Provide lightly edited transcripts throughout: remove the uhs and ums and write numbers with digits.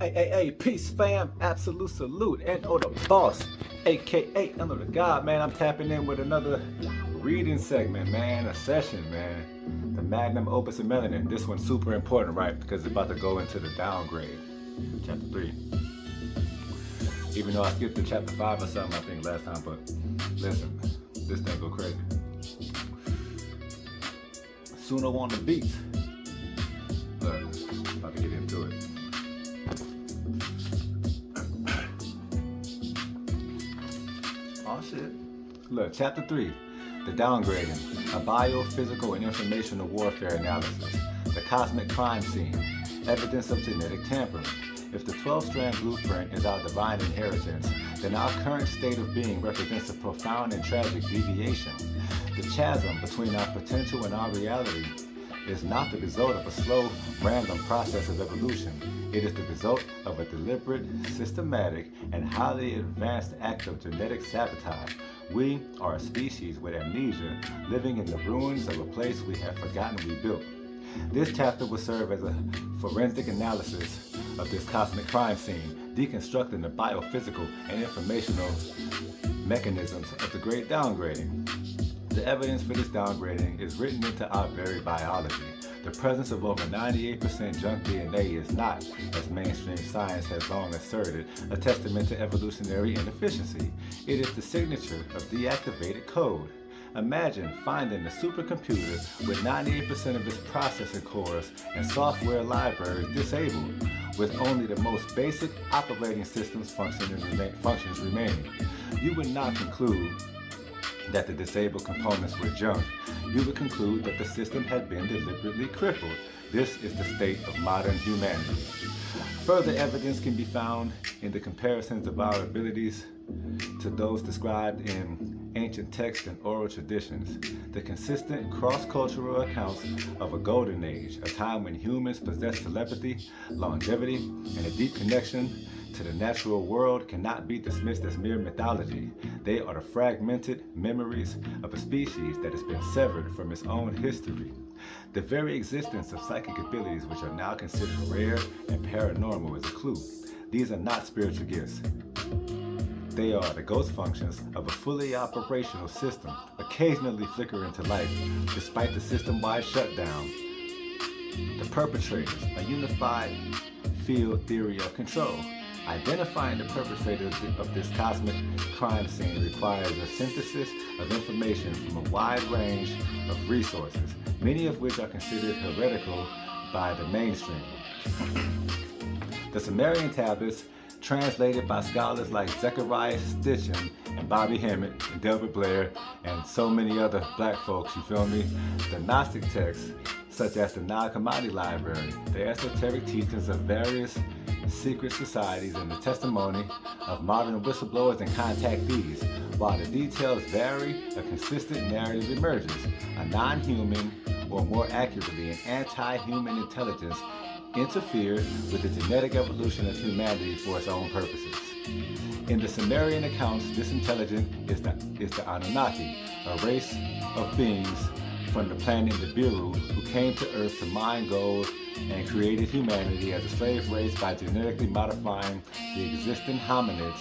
Hey, peace fam, absolute salute, and the boss, aka Under the God, man. I'm tapping in with another reading segment, man, a session, man. The magnum opus of Melanin. This one's super important, right? Because it's about to go into the downgrade, chapter 3. Even though I skipped to chapter 5 or something, I think last time, but listen, this thing go crazy. Sooner on the beat. Look, about to get into it. Oh shit. Look, chapter 3, the downgrading, a biophysical and informational warfare analysis, the cosmic crime scene, evidence of genetic tampering. If the 12-strand blueprint is our divine inheritance, then our current state of being represents a profound and tragic deviation. The chasm between our potential and our reality is not the result of a slow, random process of evolution. It is the result of a deliberate, systematic, and highly advanced act of genetic sabotage. We are a species with amnesia, living in the ruins of a place we have forgotten we built. This chapter will serve as a forensic analysis of this cosmic crime scene, deconstructing the biophysical and informational mechanisms of the great downgrading. The evidence for this downgrading is written into our very biology. The presence of over 98% junk DNA is not, as mainstream science has long asserted, a testament to evolutionary inefficiency. It is the signature of deactivated code. Imagine finding a supercomputer with 98% of its processing cores and software libraries disabled, with only the most basic operating systems functions remaining. You would not conclude that the disabled components were junk. You would conclude that the system had been deliberately crippled. This is the state of modern humanity. Further evidence can be found in the comparisons of our abilities to those described in ancient texts and oral traditions. The consistent cross-cultural accounts of a golden age, a time when humans possessed telepathy, longevity, and a deep connection to the natural world cannot be dismissed as mere mythology. They are the fragmented memories of a species that has been severed from its own history. The very existence of psychic abilities, which are now considered rare and paranormal, is a clue. These are not spiritual gifts. They are the ghost functions of a fully operational system, occasionally flicker into life despite the system-wide shutdown. The perpetrators, a unified field theory of control. Identifying the perpetrators of this cosmic crime scene requires a synthesis of information from a wide range of resources, many of which are considered heretical by the mainstream. The Sumerian tablets, translated by scholars like Zechariah Stitchin and Bobby Hemmett and Delbert Blair and so many other black folks, you feel me? The Gnostic texts, such as the Nag Hammadi Library, the esoteric teachings of various secret societies, and the testimony of modern whistleblowers and contactees. While the details vary, a consistent narrative emerges. A non-human, or more accurately, an anti-human intelligence interfered with the genetic evolution of humanity for its own purposes. In the Sumerian accounts, this intelligence is the Anunnaki, a race of beings from the planet Nibiru who came to Earth to mine gold and created humanity as a slave race by genetically modifying the existing hominids.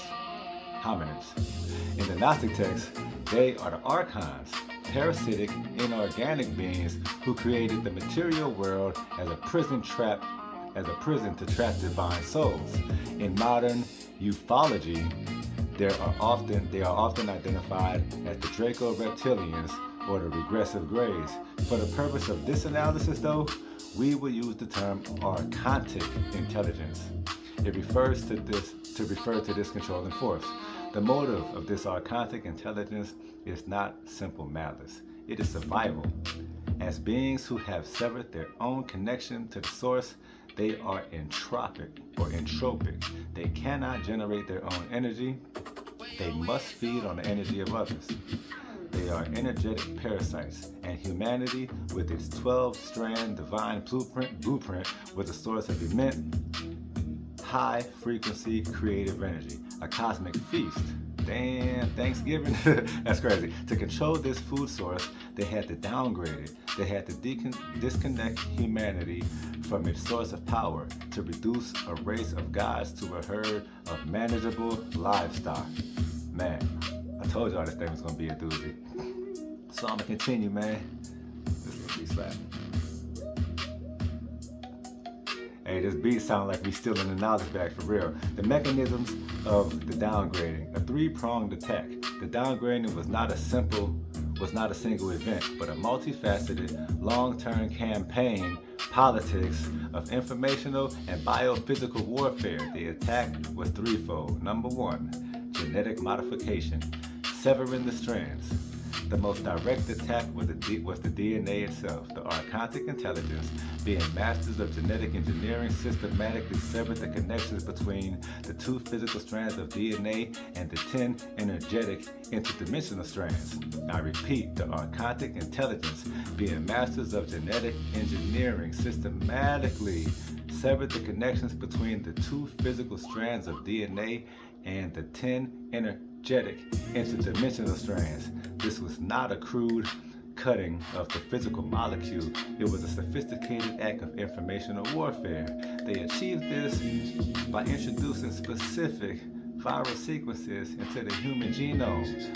In the Gnostic texts, they are the archons, parasitic, inorganic beings who created the material world as a prison to trap divine souls. In modern ufology, they are often identified as the Draco-reptilians or the regressive greys. For the purpose of this analysis, though, we will use the term archontic intelligence. It refers to this controlling force. The motive of this archontic intelligence is not simple malice. It is survival. As beings who have severed their own connection to the source, they are entropic. They cannot generate their own energy. They must feed on the energy of others. They are energetic parasites, and humanity, with its 12-strand divine blueprint, was a source of immense, high-frequency creative energy, a cosmic feast. Damn, Thanksgiving, that's crazy. To control this food source, they had to downgrade it. They had to disconnect humanity from its source of power to reduce a race of gods to a herd of manageable livestock. Man, I told y'all this thing was gonna be a doozy. So I'm gonna continue, man. This little beat slapping. Hey, this beat sound like we still in the knowledge bag for real. The mechanisms of the downgrading, a three-pronged attack. The downgrading was not a single event, but a multifaceted, long-term campaign politics of informational and biophysical warfare. The attack was threefold. Number one, genetic modification, severing the strands. The most direct attack was the DNA itself. The archontic intelligence, being masters of genetic engineering, systematically severed the connections between the two physical strands of DNA and the 10 energetic interdimensional strands. I repeat, the archontic intelligence, being masters of genetic engineering, systematically severed the connections between the two physical strands of DNA and the 10 energetic interdimensional strands. This was not a crude cutting of the physical molecule. It was a sophisticated act of informational warfare. They achieved this by introducing specific viral sequences into the human genome.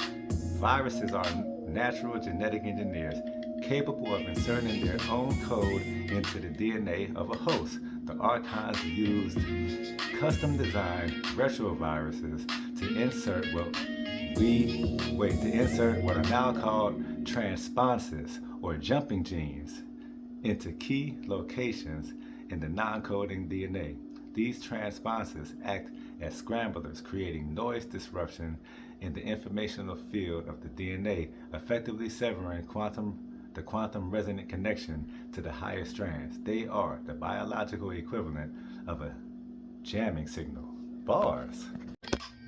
Viruses are natural genetic engineers capable of inserting their own code into the DNA of a host. The archons used custom-designed retroviruses to insert what are now called transponsors or jumping genes into key locations in the non-coding DNA. These transponsors act as scramblers, creating noise disruption in the informational field of the DNA, effectively severing the quantum resonant connection to the higher strands. They are the biological equivalent of a jamming signal. Bars.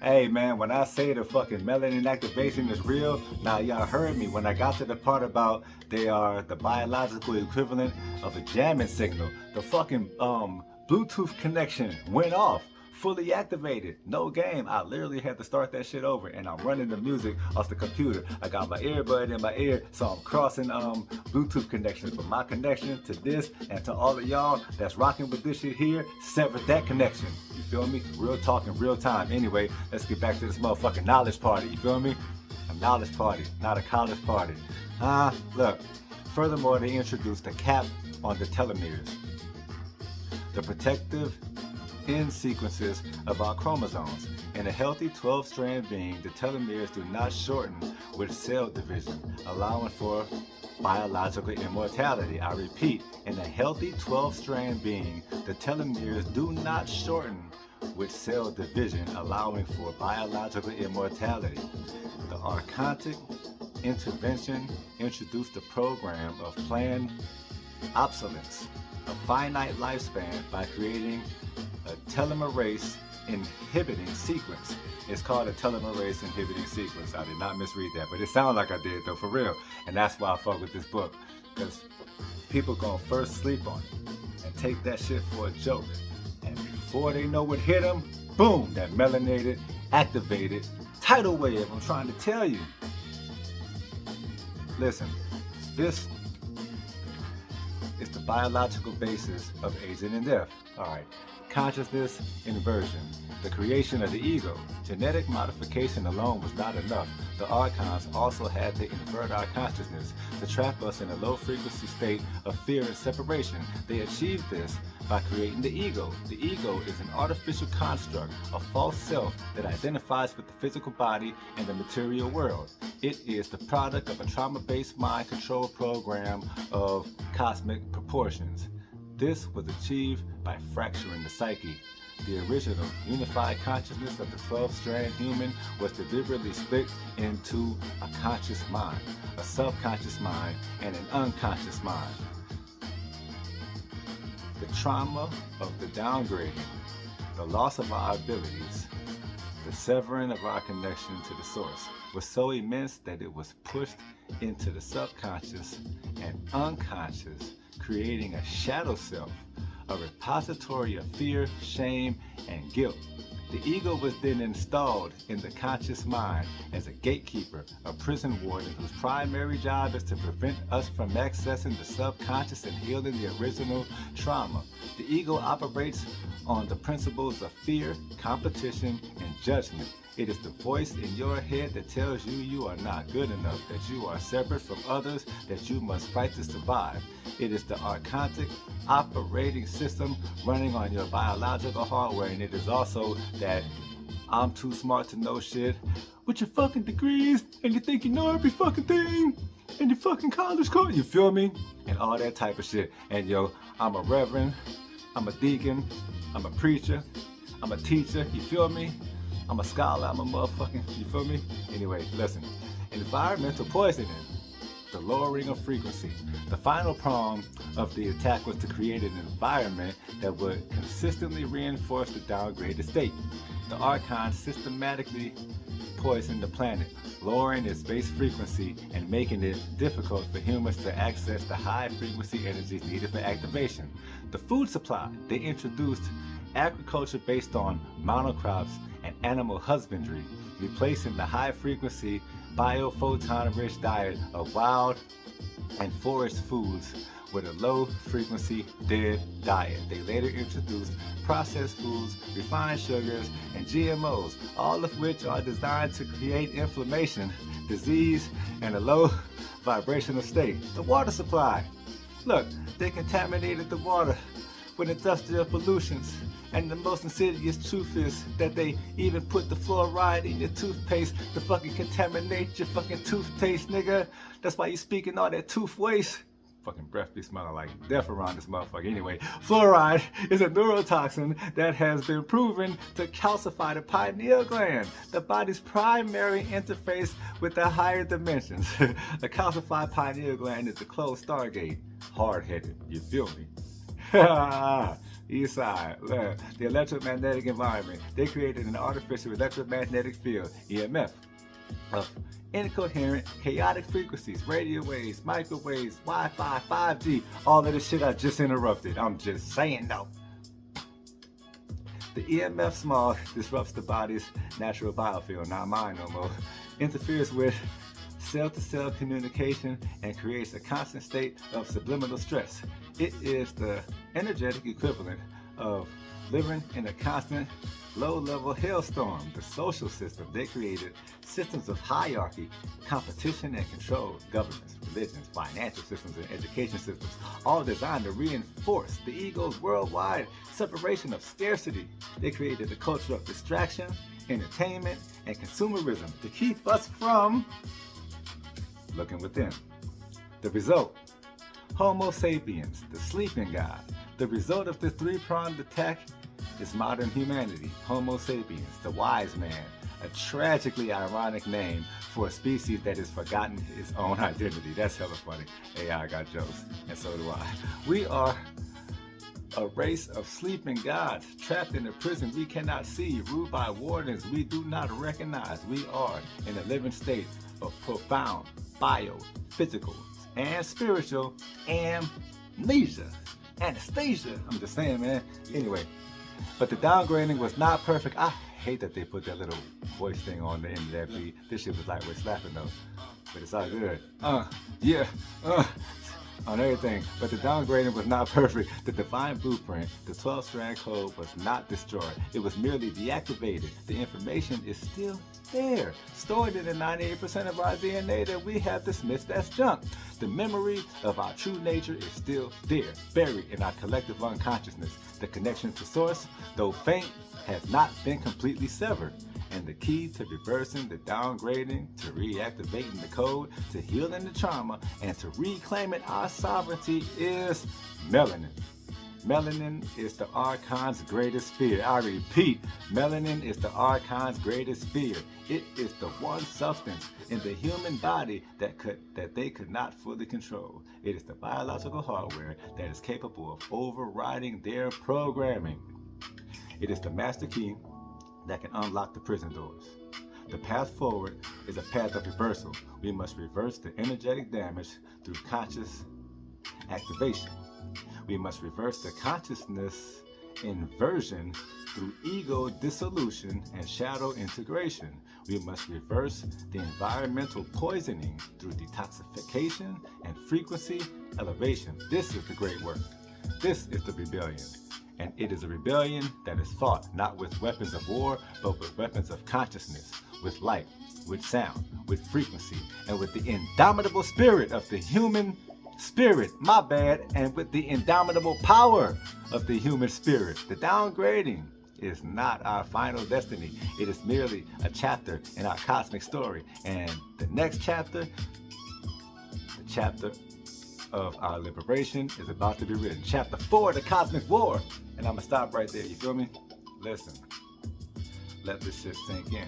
Hey man, when I say the fucking melanin activation is real, now y'all heard me. When I got to the part about they are the biological equivalent of a jamming signal, the fucking Bluetooth connection went off. Fully activated, no game. I literally had to start that shit over, and I'm running the music off the computer. I got my earbud in my ear, so I'm crossing Bluetooth connections. But my connection to this and to all of y'all that's rocking with this shit here severed that connection. You feel me? Real talk in real time. Anyway, let's get back to this motherfucking knowledge party. You feel me? A knowledge party, not a college party. Look. Furthermore, they introduced a cap on the telomeres, the protective end sequences of our chromosomes. In a healthy 12-strand being, the telomeres do not shorten with cell division, allowing for biological immortality. I repeat, in a healthy 12-strand being, the telomeres do not shorten with cell division, allowing for biological immortality. The archontic intervention introduced a program of planned obsolescence, a finite lifespan, by creating a telomerase inhibiting sequence. It's called a telomerase inhibiting sequence. I did not misread that, but it sounded like I did though, for real. And that's why I fuck with this book, because people gonna first sleep on it and take that shit for a joke. And before they know what hit them, boom, that melanated, activated tidal wave. I'm trying to tell you. Listen, this is the biological basis of aging and death. All right. Consciousness inversion, the creation of the ego. Genetic modification alone was not enough. The archons also had to invert our consciousness to trap us in a low-frequency state of fear and separation. They achieved this by creating the ego. The ego is an artificial construct, a false self that identifies with the physical body and the material world. It is the product of a trauma-based mind control program of cosmic proportions. This was achieved by fracturing the psyche. The original unified consciousness of the 12-strand human was deliberately split into a conscious mind, a subconscious mind, and an unconscious mind. The trauma of the downgrading, the loss of our abilities, the severing of our connection to the source was so immense that it was pushed into the subconscious and unconscious, creating a shadow self, a repository of fear, shame, and guilt. The ego was then installed in the conscious mind as a gatekeeper, a prison warden whose primary job is to prevent us from accessing the subconscious and healing the original trauma. The ego operates on the principles of fear, competition, and judgment. It is the voice in your head that tells you you are not good enough, that you are separate from others, that you must fight to survive. It is the archontic operating system running on your biological hardware, and it is also that I'm too smart to know shit with your fucking degrees, and you think you know every fucking thing, and your fucking college course, you feel me? And all that type of shit. And yo, I'm a reverend, I'm a deacon, I'm a preacher, I'm a teacher, you feel me? I'm a scholar, I'm a motherfucking, you feel me? Anyway, listen. Environmental poisoning, the lowering of frequency. The final prong of the attack was to create an environment that would consistently reinforce the downgraded state. The archons systematically poisoned the planet, lowering its base frequency and making it difficult for humans to access the high frequency energies needed for activation. The food supply, they introduced agriculture based on monocrops and animal husbandry, replacing the high-frequency biophoton-rich diet of wild and forest foods with a low-frequency dead diet. They later introduced processed foods, refined sugars, and GMOs, all of which are designed to create inflammation, disease, and a low vibrational state. The water supply. Look, they contaminated the water with industrial pollutions. And the most insidious truth is that they even put the fluoride in your toothpaste to fucking contaminate your fucking toothpaste, nigga. That's why you speaking all that tooth waste. Fucking breath be smelling like death around this motherfucker. Anyway, fluoride is a neurotoxin that has been proven to calcify the pineal gland, the body's primary interface with the higher dimensions. The calcified pineal gland is the closed stargate. Hard-headed, you feel me? East side, the electromagnetic environment. They created an artificial electromagnetic field, EMF, of incoherent, chaotic frequencies, radio waves, microwaves, Wi-Fi, 5G, all of this shit I just interrupted. I'm just saying though. The EMF small disrupts the body's natural biofield, not mine no more, interferes with cell-to-cell communication and creates a constant state of subliminal stress. It is the energetic equivalent of living in a constant low-level hailstorm. The social system, they created systems of hierarchy, competition and control, governments, religions, financial systems, and education systems, all designed to reinforce the ego's worldwide separation of scarcity. They created a culture of distraction, entertainment, and consumerism to keep us from looking within. The result, Homo sapiens, the sleeping god. The result of this three-pronged attack is modern humanity. Homo sapiens, the wise man, a tragically ironic name for a species that has forgotten its own identity. That's hella funny. AI got jokes, and so do I. We are a race of sleeping gods, trapped in a prison we cannot see, ruled by wardens we do not recognize. We are in a living state of profound bio-physical and spiritual amnesia. Anastasia, I'm just saying, man. Anyway, but the downgrading was not perfect. I hate that they put that little voice thing on the end of that beat. This shit was lightweight slapping though, but it's all good. On everything. But the downgrading was not perfect. The divine blueprint, the 12-strand code, was not destroyed. It was merely deactivated. The information is still there, stored in the 98% of our DNA that we have dismissed as junk. The memory of our true nature is still there, buried in our collective unconsciousness. The connection to source, though faint, has not been completely severed. And the key to reversing the downgrading, to reactivating the code, to healing the trauma, and to reclaiming our sovereignty is melanin. Melanin is the archon's greatest fear. I repeat, melanin is the archon's greatest fear. It is the one substance in the human body that they could not fully control. It is the biological hardware that is capable of overriding their programming. It is the master key that can unlock the prison doors. The path forward is a path of reversal. We must reverse the energetic damage through conscious activation. We must reverse the consciousness inversion through ego dissolution and shadow integration. We must reverse the environmental poisoning through detoxification and frequency elevation. This is the great work. This is the rebellion. And it is a rebellion that is fought not with weapons of war, but with weapons of consciousness, with light, with sound, with frequency, and with the indomitable spirit of the human spirit, and with the indomitable power of the human spirit. The downgrading is not our final destiny. It is merely a chapter in our cosmic story. And the next chapter, the chapter of our liberation, is about to be written. Chapter 4, the cosmic war. And I'm gonna stop right there, you feel me? Listen, let this shit sink in.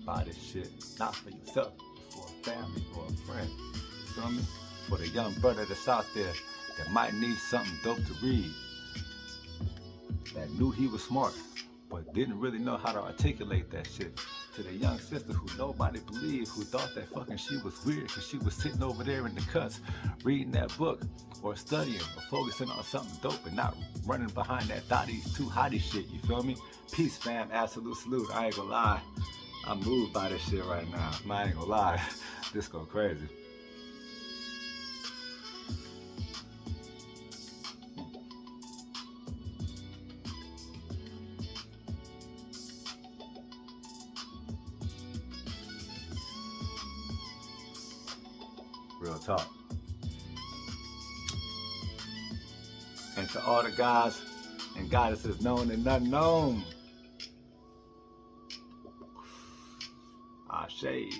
Buy this shit, not for yourself, but for a family or a friend, you feel me? For the young brother that's out there that might need something dope to read, that knew he was smart, but didn't really know how to articulate that shit. To the young sister who nobody believed, who thought that fucking she was weird because she was sitting over there in the cuts reading that book or studying or focusing on something dope and not running behind that thotties too hottie shit, you feel me? Peace, fam, absolute salute. I ain't gonna lie, I'm moved by this shit right now. I ain't gonna lie, this go crazy. Real talk. And to all the guys and goddesses known and unknown, I shade.